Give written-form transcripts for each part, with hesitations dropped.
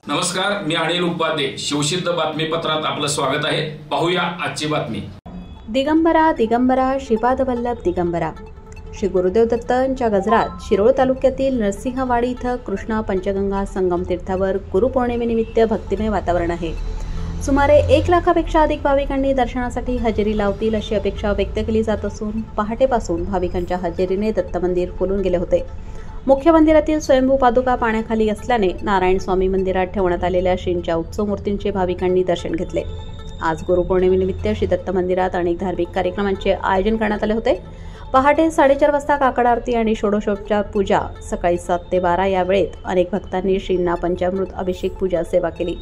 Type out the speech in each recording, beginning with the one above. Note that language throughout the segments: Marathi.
नमस्कार, मी अनिल उपाध्ये. शिवसिद्ध बातमीपत्रात आपलं स्वागत आहे. पाहूया आजची बातमी. दिगंबरा दिगंबरा श्रीपाद वल्लभ दिगंबरा. श्री गुरुदेव दत्तांच्या गजरात शिरोळ तालुक्यातील नरसिंहवाडी इथं कृष्णा पंचगंगा संगम तीर्थावर गुरुपौर्णिमेनिमित्त भक्तिमय वातावरण आहे. सुमारे 1 लाखापेक्षा अधिक भाविकांनी दर्शनासाठी हजेरी लावतील अशी अपेक्षा व्यक्त केली जात असून पहाटेपासून भाविकांच्या हजेरीने दत्त मंदिर फुलून गेले होते. मुख्य मंदिरातील स्वयंभू पादुका पाण्याखाली असल्याने नारायण स्वामी मंदिरात ठेवण्यात आलेल्या श्रींच्या उत्सव मूर्तींचे भाविकांनी दर्शन घेतले. आज गुरुपौर्णिमेनिमित्त श्री दत्त मंदिरात अनेक धार्मिक कार्यक्रमांचे आयोजन करण्यात आले होते. पहाटे 4:30 वाजता काकड आरती आणि षोडशोपचार पूजा, सकाळी 7 ते 12 या वेळेत अनेक भक्तांनी श्रींना पंचामृत अभिषेक पूजा सेवा केली.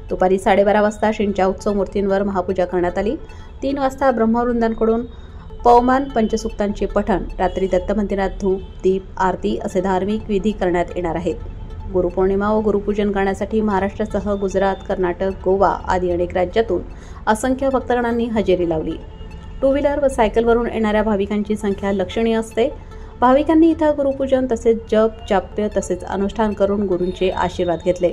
दुपारी 12:30 वाजता श्रींच्या उत्सव मूर्तींवर महापूजा करण्यात आली. 3 वाजता ब्रह्मवृंदांकडून पवमान पंचसूक्तांचे पठण, रात्री दत्त मंदिरात धूप, दीप, आरती असे धार्मिक विधी करण्यात येणार आहेत. गुरुपौर्णिमा व गुरुपूजन करण्यासाठी महाराष्ट्रासह गुजरात, कर्नाटक, गोवा आदी अनेक राज्यातून असंख्य भक्तगणांनी हजेरी लावली. 2 व्हीलर व सायकलवरून येणाऱ्या भाविकांची संख्या लक्षणीय असते. भाविकांनी इथं गुरुपूजन तसेच जप, जाप्य तसेच अनुष्ठान करून गुरूंचे आशीर्वाद घेतले.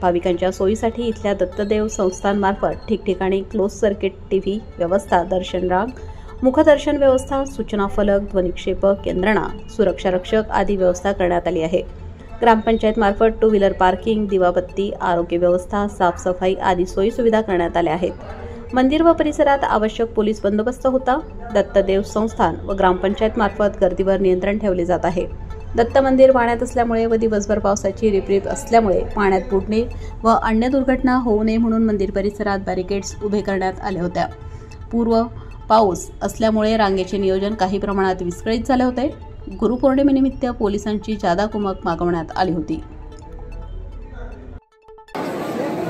भाविकांच्या सोयीसाठी इथल्या दत्तदेव संस्थांमार्फत ठिकठिकाणी क्लोज सर्किट टीव्ही व्यवस्था, दर्शन रांग, मुखदर्शन व्यवस्था, सूचना फलक, ध्वनिक्षेपक, यंत्रणा, सुरक्षा रक्षक आदी व्यवस्था करण्यात आली आहे. ग्रामपंचायत मार्फत 2 व्हीलर पार्किंग, दिवाबत्ती, आरोग्य व्यवस्था, साफसफाई आदी सोयी सुविधा करण्यात आल्या आहेत. मंदिर व परिसरात आवश्यक पोलीस बंदोबस्त होता. दत्तदेव संस्थान व ग्रामपंचायत मार्फत गर्दीवर नियंत्रण ठेवले जात आहे. दत्त मंदिर पाण्यात असल्यामुळे व दिवसभर पावसाची रिपरिप असल्यामुळे पाण्यात बुडणे व अन्य दुर्घटना होऊ नये म्हणून मंदिर परिसरात बॅरिकेड्स उभे करण्यात आल्या होत्या. पूर्व पाऊस असल्यामुळे रांगेचे नियोजन काही प्रमाणात विस्कळीत झाले होते. गुरुपौर्णिमेनिमित्त पोलिसांची जादा कुमक मागवण्यात आली होती.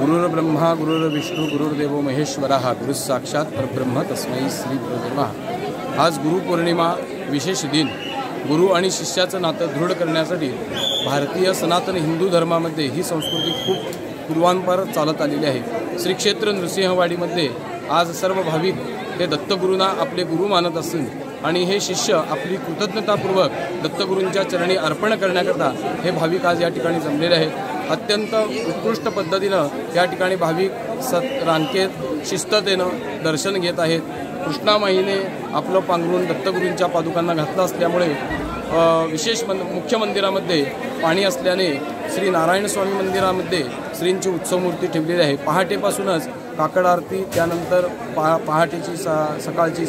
गुरुर्ब्रह्मा गुरुर्विष्णू गुरुर्देवो महेश्वरः गुरुः साक्षात परब्रह्म तस्मै श्री गुरुवे नमः. आज गुरुपौर्णिमा विशेष दिन. गुरु आणि शिष्याचं नातं दृढ करण्यासाठी भारतीय सनातन हिंदू धर्मामध्ये ही संस्कृती खूप पूर्वांपार चालत आलेली आहे. श्री क्षेत्र नरसिंहवाडीमध्ये आज सर्व भाविक हे दत्तगुरूंना आपले गुरु मानत असून आणि हे शिष्य आपली कृतज्ञतापूर्वक दत्तगुरूंच्या चरणी अर्पण करण्याकरता हे भाविक आज या ठिकाणी जमलेले आहेत. अत्यंत उत्कृष्ट पद्धतीनं या ठिकाणी भाविक रांकेत शिस्ततेनं दर्शन घेत आहेत. कृष्णामाईने आपलं पांघरून दत्तगुरूंच्या पादुकांना घातलं असल्यामुळे विशेष मुख्य मंदिरामध्ये पाणी असल्याने श्री नारायण स्वामी मंदिरामध्ये श्रींची उत्सव मूर्ती ठेवलेली आहे. पहाटेपासूनच काकड आरती, त्यानंतर पहाटेची सकाळची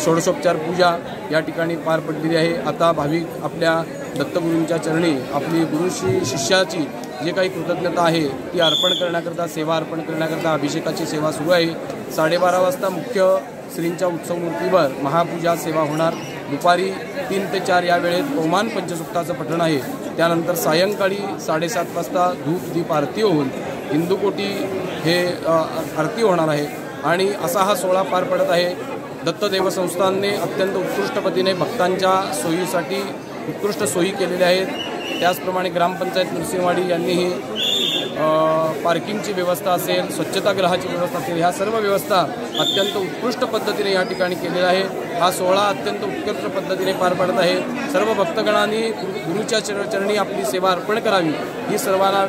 षोडशोपचार पूजा या ठिकाणी पार पडलेली आहे. आता भाविक आपल्या दत्तगुरूंच्या चरणी आपली गुरुशी शिष्याची जे काही कृतज्ञता आहे ती अर्पण करण्याकरता, सेवा अर्पण करण्याकरता अभिषेकाची सेवा सुरू आहे. 12:30 वाजता मुख्य श्रींच्या उत्सव मूर्तीवर महापूजा सेवा होणार. दुपारी 3 ते 4 या वेळेत पवमान पंचसूक्ताचं पठण आहे. त्यानंतर सायंकाळी 7:30 वाजता धूप दीप आरती होऊन हिंदुकोटी हे आरती होणार आहे. आणि असा हा सोहळा पार पडत आहे. दत्तदेव संस्थानने अत्यंत उत्कृष्ट पद्धतीने भक्तांच्या सोयीसाठी उत्कृष्ट सोयी केलेल्या आहेत. त्याचप्रमाणे ग्रामपंचायत नरसिंहवाडी यांनीही पार्किंगची व्यवस्था असेल, स्वच्छतागृहाची व्यवस्था असेल, ह्या सर्व व्यवस्था अत्यंत उत्कृष्ट पद्धतीने या ठिकाणी केलेल्या आहे. हा सोहळा अत्यंत उत्कृष्ट पद्धतीने पार पडत आहे. सर्व भक्तगणांनी गुरुच्या चरणी आपली सेवा अर्पण करावी ही सर्वांना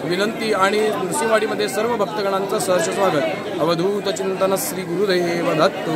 विनंती. आणि नरसिंहवाडीमध्ये सर्व भक्तगणांचं सहर्ष स्वागत. अवधूत चिंतन श्री गुरुदेव दत्त.